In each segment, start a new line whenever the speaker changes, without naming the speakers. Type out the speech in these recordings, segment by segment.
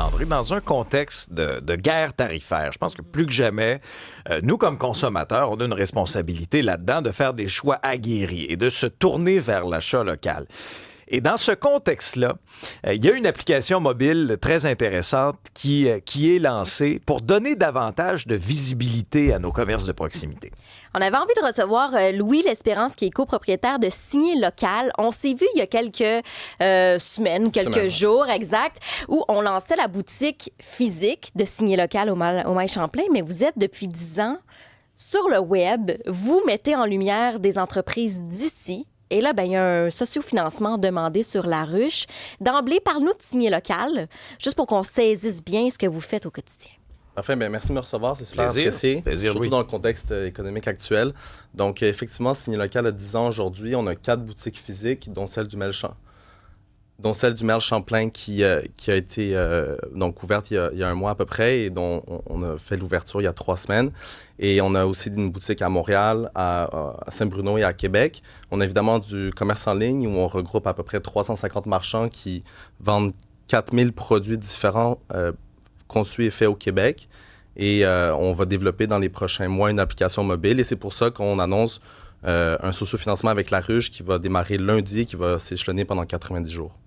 André, dans un contexte de guerre tarifaire, je pense que plus que jamais, nous, comme consommateurs, on a une responsabilité là-dedans de faire des choix aguerris et de se tourner vers l'achat local. Et dans ce contexte-là, il y a une application mobile très intéressante qui est lancée pour donner davantage de visibilité à nos commerces de proximité.
On avait envie de recevoir Louis L'Espérance, qui est copropriétaire de Signé Local. On s'est vu il y a quelques semaines, quelques jours exact, où on lançait la boutique physique de Signé Local au Mail Champlain, mais vous êtes depuis 10 ans sur le web. Vous mettez en lumière des entreprises d'ici. Et là, il y a un sociofinancement demandé sur la ruche. D'emblée, parle-nous de Signé Local, juste pour qu'on saisisse bien ce que vous faites au quotidien.
Parfait, merci de me recevoir, c'est super apprécié, surtout dans le contexte économique actuel. Donc, effectivement, Signé Local a 10 ans aujourd'hui. On a 4 boutiques physiques, dont celle du Mail Champlain qui a été donc ouverte il y a un mois à peu près et dont on a fait l'ouverture il y a 3 semaines. Et on a aussi une boutique à Montréal, à Saint-Bruno et à Québec. On a évidemment du commerce en ligne où on regroupe à peu près 350 marchands qui vendent 4000 produits différents conçus et faits au Québec. Et on va développer dans les prochains mois une application mobile. Et c'est pour ça qu'on annonce un sociofinancement avec la ruche qui va démarrer lundi et qui va s'échelonner pendant 90 jours.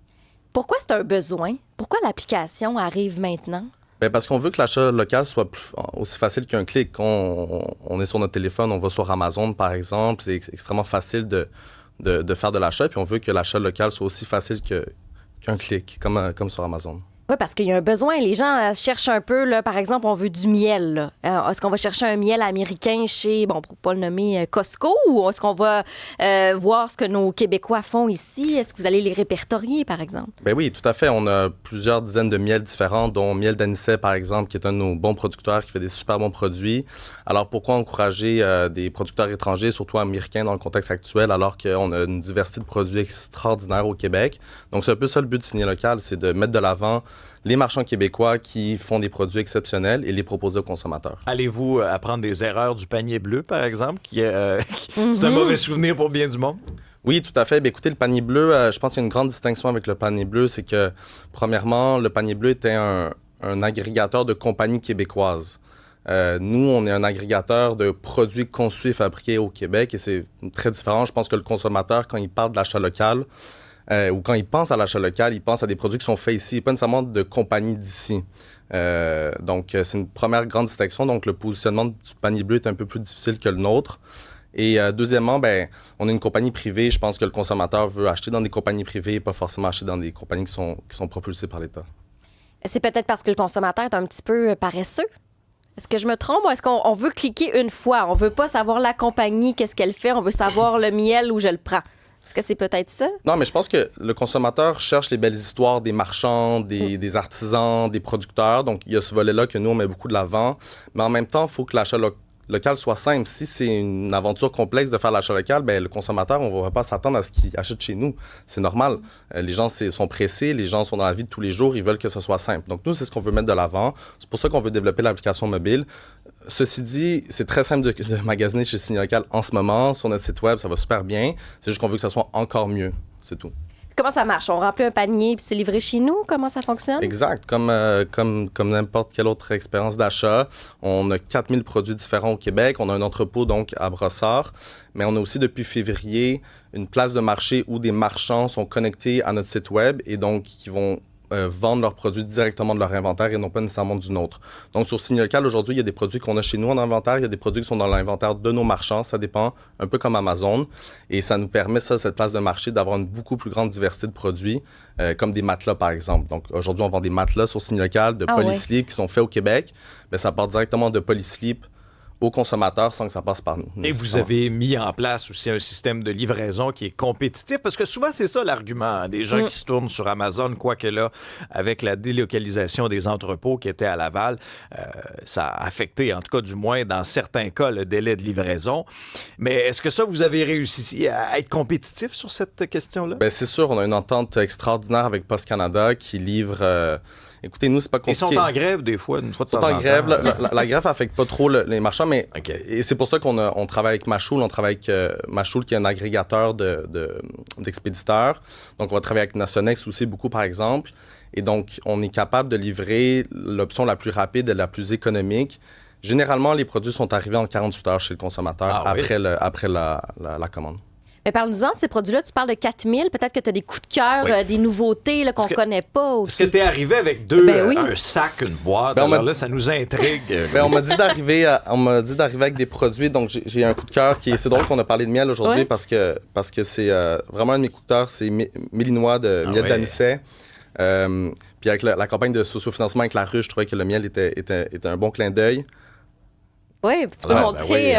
Pourquoi c'est un besoin? Pourquoi l'application arrive maintenant?
Bien, parce qu'on veut que l'achat local soit aussi facile qu'un clic. On est sur notre téléphone, on va sur Amazon, par exemple. C'est extrêmement facile de faire de l'achat. Puis on veut que l'achat local soit aussi facile qu'un clic, comme sur Amazon.
Oui, parce qu'il y a un besoin. Les gens cherchent un peu, là, par exemple, on veut du miel. Est-ce qu'on va chercher un miel américain chez, pour ne pas le nommer, Costco, ou est-ce qu'on va voir ce que nos Québécois font ici? Est-ce que vous allez les répertorier, par exemple?
Bien oui, tout à fait. On a plusieurs dizaines de miels différents, dont Miel d'Anisset, par exemple, qui est un de nos bons producteurs, qui fait des super bons produits. Alors, pourquoi encourager des producteurs étrangers, surtout américains, dans le contexte actuel, alors qu'on a une diversité de produits extraordinaire au Québec? Donc, c'est un peu ça le but de Signé Local, c'est de mettre de l'avant les marchands québécois qui font des produits exceptionnels et les proposer aux consommateurs.
Allez-vous apprendre des erreurs du panier bleu, par exemple? C'est un mauvais souvenir pour bien du monde?
Oui, tout à fait. Bien, écoutez, le panier bleu, je pense qu'il y a une grande distinction avec le panier bleu, c'est que, premièrement, le panier bleu était un agrégateur de compagnies québécoises. Nous, on est un agrégateur de produits conçus et fabriqués au Québec et c'est très différent. Je pense que le consommateur, quand il parle de l'achat local, ou quand ils pensent à l'achat local, ils pensent à des produits qui sont faits ici, pas nécessairement de compagnies d'ici. Donc, c'est une première grande distinction. Donc, le positionnement du panier bleu est un peu plus difficile que le nôtre. Et deuxièmement, on est une compagnie privée. Je pense que le consommateur veut acheter dans des compagnies privées et pas forcément acheter dans des compagnies qui sont propulsées par l'État.
C'est peut-être parce que le consommateur est un petit peu paresseux. Est-ce que je me trompe ou est-ce qu'on veut cliquer une fois? On veut pas savoir la compagnie, qu'est-ce qu'elle fait. On veut savoir le miel où je le prends. Est-ce que c'est peut-être ça?
Non, mais je pense que le consommateur cherche les belles histoires des marchands, des artisans, des producteurs. Donc, il y a ce volet-là que nous, on met beaucoup de l'avant. Mais en même temps, il faut que l'achat local soit simple. Si c'est une aventure complexe de faire l'achat local, le consommateur, on ne va pas s'attendre à ce qu'il achète chez nous. C'est normal. Les gens sont pressés, les gens sont dans la vie de tous les jours, ils veulent que ce soit simple. Donc, nous, c'est ce qu'on veut mettre de l'avant. C'est pour ça qu'on veut développer l'application mobile. Ceci dit, c'est très simple de magasiner chez Signé Local en ce moment. Sur notre site web, ça va super bien. C'est juste qu'on veut que ça soit encore mieux. C'est tout.
Comment ça marche? On remplit un panier puis c'est livré chez nous? Comment ça fonctionne?
Exact. Comme n'importe quelle autre expérience d'achat, on a 4000 produits différents au Québec. On a un entrepôt donc à Brossard, mais on a aussi depuis février une place de marché où des marchands sont connectés à notre site web et donc qui vont vendre leurs produits directement de leur inventaire et non pas nécessairement du nôtre. Donc, sur Signé Local, aujourd'hui, il y a des produits qu'on a chez nous en inventaire, il y a des produits qui sont dans l'inventaire de nos marchands, ça dépend, un peu comme Amazon. Et ça nous permet, cette place de marché, d'avoir une beaucoup plus grande diversité de produits, comme des matelas, par exemple. Donc, aujourd'hui, on vend des matelas sur Signé Local de Polyslip qui sont faits au Québec. Bien, ça part directement de Polyslip aux consommateurs sans que ça passe par nous.
Et vous avez mis en place aussi un système de livraison qui est compétitif, parce que souvent, c'est ça l'argument des gens qui se tournent sur Amazon, quoique là, avec la délocalisation des entrepôts qui étaient à Laval, ça a affecté, en tout cas du moins dans certains cas, le délai de livraison. Mais est-ce que ça, vous avez réussi à être compétitif sur cette question-là?
Bien, c'est sûr, on a une entente extraordinaire avec Post Canada qui livre Écoutez, nous, c'est pas
Ils
compliqué.
sont en grève des fois, une fois de temps
Ils sont
en
en grève.
temps.
La grève n'affecte pas trop les marchands, mais
OK.
et c'est pour ça qu'on travaille avec Machoul. On travaille avec Machoul, qui est un agrégateur d'expéditeurs. Donc, on va travailler avec Nasonex aussi beaucoup, par exemple. Et donc, on est capable de livrer l'option la plus rapide et la plus économique. Généralement, les produits sont arrivés en 48 heures chez le consommateur après la commande.
Mais parle-nous-en de ces produits-là. Tu parles de 4000. Peut-être que tu as des coups de cœur, des nouveautés là, qu'on ne connaît pas.
Est-ce que tu es arrivé avec un sac, une boîte? Alors là, ça nous intrigue.
On m'a dit d'arriver avec des produits. Donc, j'ai un coup de cœur qui est... C'est drôle qu'on a parlé de miel aujourd'hui parce que c'est vraiment un de mes coups de cœur. C'est Mélinois de miel d'anisset. Puis avec la campagne de sociofinancement avec la ruche, je trouvais que le miel était un bon clin d'œil.
Oui, tu peux montrer.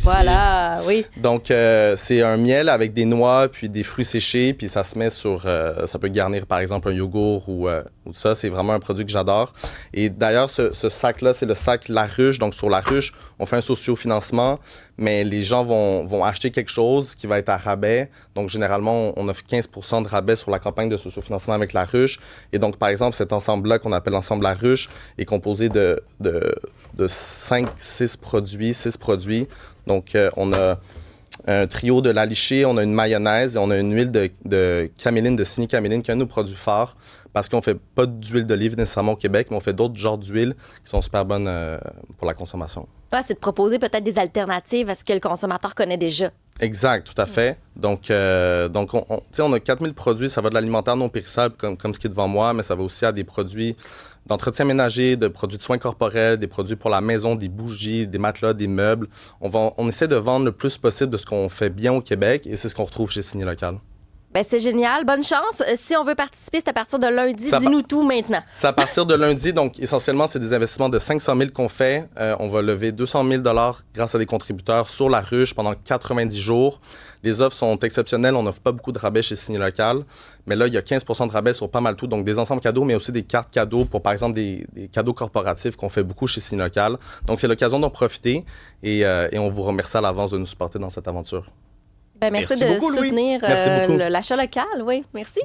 Voilà,
oui.
Donc, c'est un miel avec des noix puis des fruits séchés, puis ça se met sur... ça peut garnir, par exemple, un yogourt ou ça. C'est vraiment un produit que j'adore. Et d'ailleurs, ce sac-là, c'est le sac La Ruche. Donc, sur La Ruche, on fait un sociofinancement, mais les gens vont acheter quelque chose qui va être à rabais. Donc, généralement, on offre 15 % de rabais sur la campagne de sociofinancement avec La Ruche. Et donc, par exemple, cet ensemble-là qu'on appelle l'ensemble La Ruche est composé de 6 produits. Donc, on a un trio de laliché, on a une mayonnaise et on a une huile de caméline, de cynicaméline, qui est un de nos produits phares, parce qu'on ne fait pas d'huile d'olive nécessairement au Québec, mais on fait d'autres genres d'huiles qui sont super bonnes pour la consommation.
C'est de proposer peut-être des alternatives à ce que le consommateur connaît déjà.
Exact, tout à fait. Donc on a 4000 produits. Ça va de l'alimentaire non périssable, comme ce qui est devant moi, mais ça va aussi à des produits d'entretien ménager, de produits de soins corporels, des produits pour la maison, des bougies, des matelas, des meubles. On essaie de vendre le plus possible de ce qu'on fait bien au Québec et c'est ce qu'on retrouve chez Signé Local.
Ben, c'est génial. Bonne chance. Si on veut participer, c'est à partir de lundi. Dis-nous tout maintenant.
C'est à partir de lundi. Donc, essentiellement, c'est des investissements de 500 000 qu'on fait. On va lever 200 000 grâce à des contributeurs sur La Ruche pendant 90 jours. Les offres sont exceptionnelles. On n'offre pas beaucoup de rabais chez Signé Local. Mais là, il y a 15 % de rabais sur pas mal tout. Donc, des ensembles cadeaux, mais aussi des cartes cadeaux pour, par exemple, des cadeaux corporatifs qu'on fait beaucoup chez Signé Local. Donc, c'est l'occasion d'en profiter. Et on vous remercie à l'avance de nous supporter dans cette aventure.
Ben, merci de
beaucoup,
soutenir l'achat local. Oui, merci.